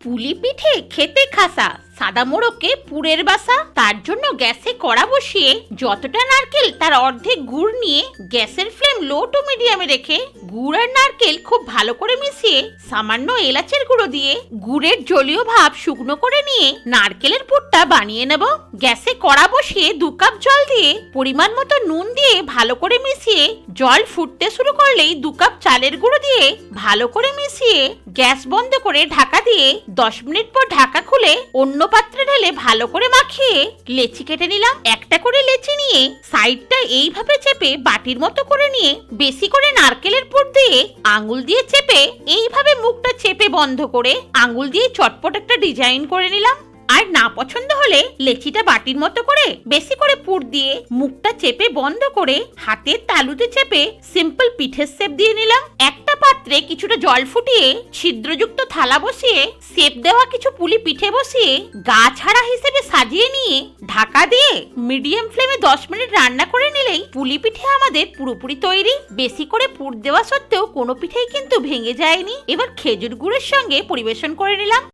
পুলি পিঠে খেতে খাসা, সাদা মোড়কে পুরের বাসা। তার জন্য গ্যাসে কড়া বসিয়ে যতটা নারকেল তার অর্ধেক গুড় নিয়ে গ্যাসের ফ্লেম লো টু মিডিয়ামে রেখে গুড় আর নারকেল খুব ভালো করে মিশিয়ে সামান্য এলাচের গুঁড়ো দিয়ে গুড়ের জলীয় ভাব শুকনো করে নিয়ে নারকেলের পুরটা বানিয়ে নেব। গ্যাসে কড়া বসিয়ে 2 কাপ জল দিয়ে পরিমাণ মতো নুন দিয়ে ভালো করে মিশিয়ে জল ফুটতে শুরু করলেই 2 কাপ চালের গুঁড়ো দিয়ে ভালো করে মিশিয়ে গ্যাস বন্ধ করে ঢাকা দিয়ে 10 মিনিট পর ঢাকা খুলে অন্য পাত্রে ঢেলে ভালো করে মাখিয়ে লেচি কেটে নিলাম। একটা করে লেচি নিয়ে সাইডটা এইভাবে চেপে বাটির মতো করে নিয়ে বেশি করে নারকেলের পুর দিয়ে আঙ্গুল দিয়ে চেপে এইভাবে মুখটা চেপে বন্ধ করে আঙ্গুল দিয়ে চটপট একটা ডিজাইন করে নিলাম। আর না পছন্দ হলে লেচিটা বাটির মতো করে বেশি করে পুর দিয়ে মুখটা চেপে বন্ধ করে হাতের তালুতে চেপে সিম্পল পিঠের শেপ দিয়ে নিলাম। একটা পাত্রে কিছুটা জল ফুটিয়ে ছিদ্রযুক্ত থালা বসিয়ে শেপ দেওয়া কিছু পুলি পিঠে বসিয়ে গা ছাড়া হিসেবে সাজিয়ে নিয়ে ঢাকা দিয়ে মিডিয়াম ফ্লেমে 10 মিনিট রান্না করে নিলেই পুলি পিঠে আমাদের পুরোপুরি তৈরি। বেশি করে পুর দেওয়া সত্ত্বেও কোনো পিঠেই কিন্তু ভেঙে যায়নি। এবার খেজুর গুড়ের সঙ্গে পরিবেশন করে নিলাম।